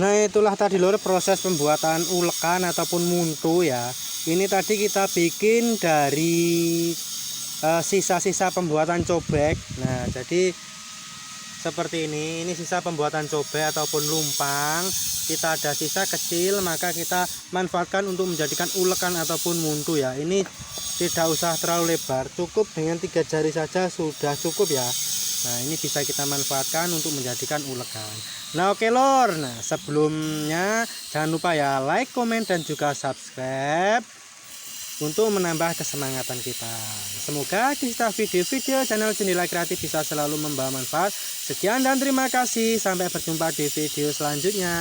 Nah itulah tadi lur proses pembuatan ulekan ataupun muntu ya. Ini tadi kita bikin dari sisa-sisa pembuatan cobek. Nah jadi seperti ini sisa pembuatan cobek ataupun lumpang. Kita ada sisa kecil, maka kita manfaatkan untuk menjadikan ulekan ataupun muntu ya. Ini tidak usah terlalu lebar, cukup dengan 3 jari saja sudah cukup ya. Nah ini bisa kita manfaatkan untuk menjadikan ulekan. Nah oke lor, nah sebelumnya jangan lupa ya like, komen, dan juga subscribe untuk menambah kesemangatan kita. Semoga di setiap video-video channel Jendela Kreatif bisa selalu membawa manfaat. Sekian dan terima kasih, sampai berjumpa di video selanjutnya.